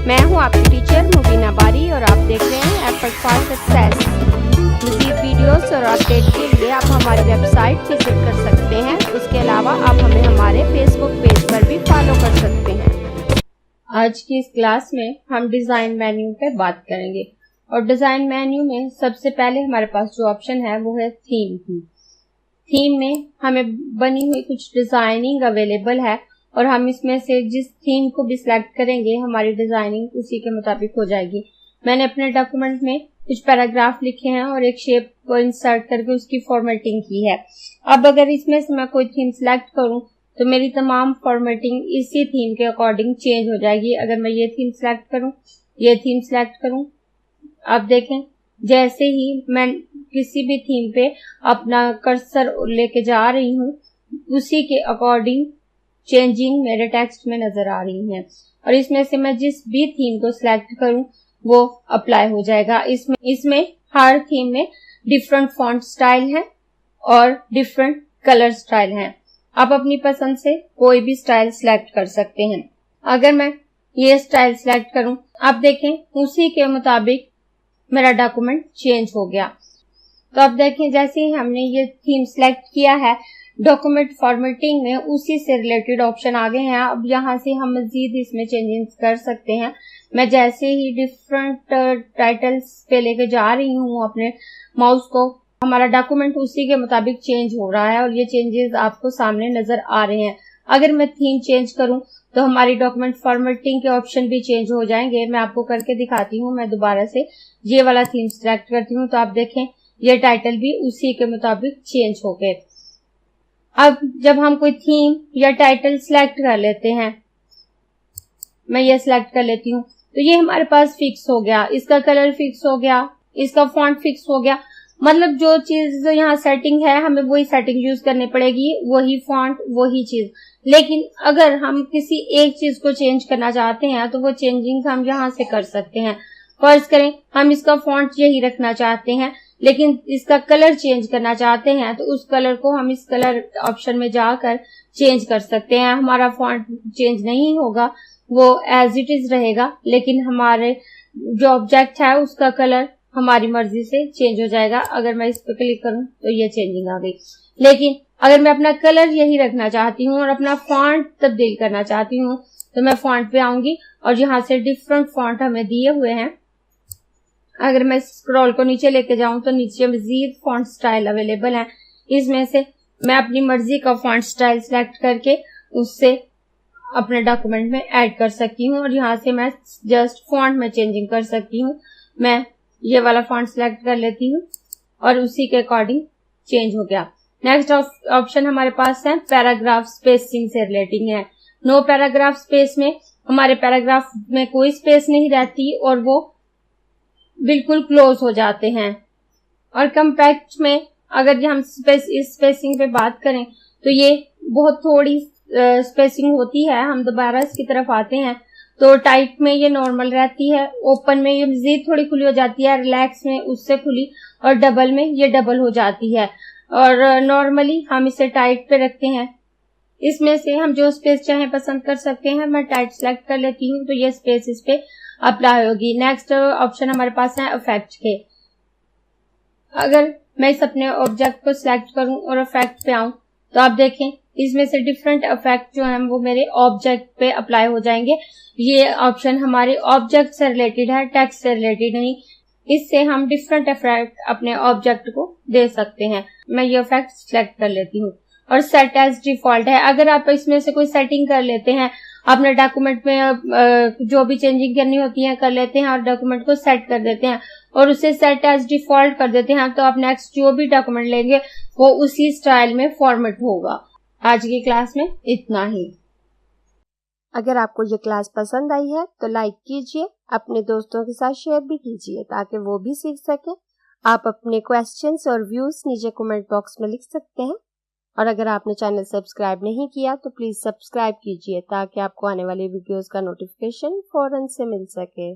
मैं हूं आपकी टीचर मुबीना बारी और आप देख रहे हैं एफर्ट फॉर सक्सेस। मज़ीद वीडियोस और अपडेट के लिए आप हमारी वेबसाइट विजिट कर सकते हैं। उसके अलावा आप हमें हमारे फेसबुक पेज पर भी फॉलो कर सकते हैं। आज की इस क्लास में हम डिज़ाइन मेन्यू पे बात करेंगे और डिज़ाइन मेन्यू में सबसे पहले हमारे पास जो ऑप्शन है वो है थीम की। थीम में हमें बनी हुई कुछ डिज़ाइनिंग अवेलेबल है और हम इसमें से जिस थीम को भी सिलेक्ट करेंगे हमारी डिज़ाइनिंग उसी के मुताबिक हो जाएगी। मैंने अपने डॉक्यूमेंट में कुछ पैराग्राफ लिखे हैं और एक शेप को इंसर्ट करके उसकी फॉर्मेटिंग की है। अब अगर इसमें से मैं कोई थीम सिलेक्ट करूं तो मेरी तमाम फॉर्मेटिंग इसी थीम के अकॉर्डिंग चेंज हो जाएगी। अगर मैं ये थीम सिलेक्ट करूं, ये थीम सिलेक्ट करूं, आप देखें जैसे ही मैं किसी भी थीम पे अपना कर्सर लेके जा रही हूँ उसी के अकॉर्डिंग चेंजिंग मेरे टेक्स्ट में नजर आ रही है। और इसमें से मैं जिस भी थीम को सिलेक्ट करूं वो अप्लाई हो जाएगा। इसमें हर थीम में डिफरेंट फॉन्ट स्टाइल है और डिफरेंट कलर स्टाइल है। आप अपनी पसंद से कोई भी स्टाइल सिलेक्ट कर सकते हैं। अगर मैं ये स्टाइल सिलेक्ट करूं, आप देखें उसी के मुताबिक मेरा डॉक्यूमेंट चेंज हो गया। तो अब देखें जैसे ही हमने ये थीम सिलेक्ट किया है डॉक्यूमेंट फॉर्मेटिंग में उसी से रिलेटेड ऑप्शन आ गए हैं। अब यहाँ से हम मजीद इसमें चेंजेस कर सकते हैं। मैं जैसे ही डिफरेंट टाइटल्स पे लेके जा रही हूँ अपने माउस को, हमारा डॉक्यूमेंट उसी के मुताबिक चेंज हो रहा है और ये चेंजेस आपको सामने नजर आ रहे हैं। अगर मैं थीम चेंज करूं तो हमारी डॉक्यूमेंट फॉर्मेटिंग के ऑप्शन भी चेंज हो जाएंगे। मैं आपको करके दिखाती हूँ। मैं दोबारा से ये वाला थीम सिलेक्ट करती हूँ तो आप देखें ये टाइटल भी उसी के मुताबिक चेंज हो गए। अब जब हम कोई थीम या टाइटल सिलेक्ट कर लेते हैं, मैं ये सिलेक्ट कर लेती हूँ तो ये हमारे पास फिक्स हो गया, इसका कलर फिक्स हो गया, इसका फॉन्ट फिक्स हो गया। मतलब जो चीज यहाँ सेटिंग है हमें वही सेटिंग यूज करनी पड़ेगी, वही फॉन्ट वही चीज। लेकिन अगर हम किसी एक चीज को चेंज करना चाहते हैं तो वो चेंजिंग हम यहाँ से कर सकते हैं। फर्ज करें हम इसका फॉन्ट यही रखना चाहते हैं लेकिन इसका कलर चेंज करना चाहते हैं तो उस कलर को हम इस कलर ऑप्शन में जाकर चेंज कर सकते हैं। हमारा फॉन्ट चेंज नहीं होगा, वो एज इट इज रहेगा, लेकिन हमारे जो ऑब्जेक्ट है उसका कलर हमारी मर्जी से चेंज हो जाएगा। अगर मैं इस पर क्लिक करूं तो ये चेंजिंग आ गई। लेकिन अगर मैं अपना कलर यही रखना चाहती हूँ और अपना फॉन्ट तब्दील करना चाहती हूँ तो मैं फॉन्ट पे आऊंगी और यहाँ से डिफरेंट फॉन्ट हमें दिए हुए हैं। अगर मैं स्क्रॉल को नीचे लेके जाऊं तो नीचे मजीद फॉन्ट स्टाइल अवेलेबल है। इसमें से मैं अपनी मर्जी का फॉन्ट स्टाइल सिलेक्ट करके उससे अपने डॉक्यूमेंट में ऐड कर सकती हूँ और यहाँ से मैं जस्ट फॉन्ट में चेंजिंग कर सकती हूँ। मैं ये वाला फॉन्ट सिलेक्ट कर लेती हूँ और उसी के अकॉर्डिंग चेंज हो गया। नेक्स्ट ऑप्शन हमारे पास है पैराग्राफ स्पेसिंग से रिलेटिंग है। नो पैराग्राफ स्पेस में हमारे पैराग्राफ में कोई स्पेस नहीं रहती और वो बिल्कुल क्लोज हो जाते हैं। और कम्पैक्ट में अगर हम इस स्पेसिंग पे बात करें तो ये बहुत थोड़ी स्पेसिंग होती है। हम दोबारा इसकी तरफ आते हैं तो टाइट में ये नॉर्मल रहती है, ओपन में ये मजीद थोड़ी खुली हो जाती है, रिलैक्स में उससे खुली और डबल में ये डबल हो जाती है। और नॉर्मली हम इसे टाइट पे रखते हैं। इसमें से हम जो स्पेस चाहे पसंद कर सकते हैं। मैं टाइट सेलेक्ट कर लेती हूँ तो ये स्पेस इस पे अप्लाई होगी। नेक्स्ट ऑप्शन हमारे पास है इफेक्ट के। अगर मैं इस अपने ऑब्जेक्ट को सिलेक्ट करूं और इफेक्ट पे आऊं तो आप देखें इसमें से डिफरेंट इफेक्ट जो हैं वो मेरे ऑब्जेक्ट पे अप्लाई हो जाएंगे। ये ऑप्शन हमारे ऑब्जेक्ट से रिलेटेड है, टेक्स्ट से रिलेटेड नहीं। इससे हम डिफरेंट इफेक्ट अपने ऑब्जेक्ट को दे सकते हैं। मैं ये इफेक्ट सिलेक्ट कर लेती हूँ और सेट एज डिफॉल्ट है। अगर आप इसमें से कोई सेटिंग कर लेते हैं, अपने डॉक्यूमेंट में जो भी चेंजिंग करनी होती है कर लेते हैं और डॉक्यूमेंट को सेट कर देते हैं और उसे सेट एज डिफॉल्ट कर देते हैं तो आप नेक्स्ट जो भी डॉक्यूमेंट लेंगे वो उसी स्टाइल में फॉर्मेट होगा। आज की क्लास में इतना ही। अगर आपको ये क्लास पसंद आई है तो लाइक कीजिए, अपने दोस्तों के साथ शेयर भी कीजिए ताकि वो भी सीख सके। आप अपने क्वेश्चंस और व्यूज नीचे कमेंट बॉक्स में लिख सकते हैं और अगर आपने चैनल सब्सक्राइब नहीं किया तो प्लीज सब्सक्राइब कीजिए ताकि आपको आने वाली वीडियोस का नोटिफिकेशन फौरन से मिल सके।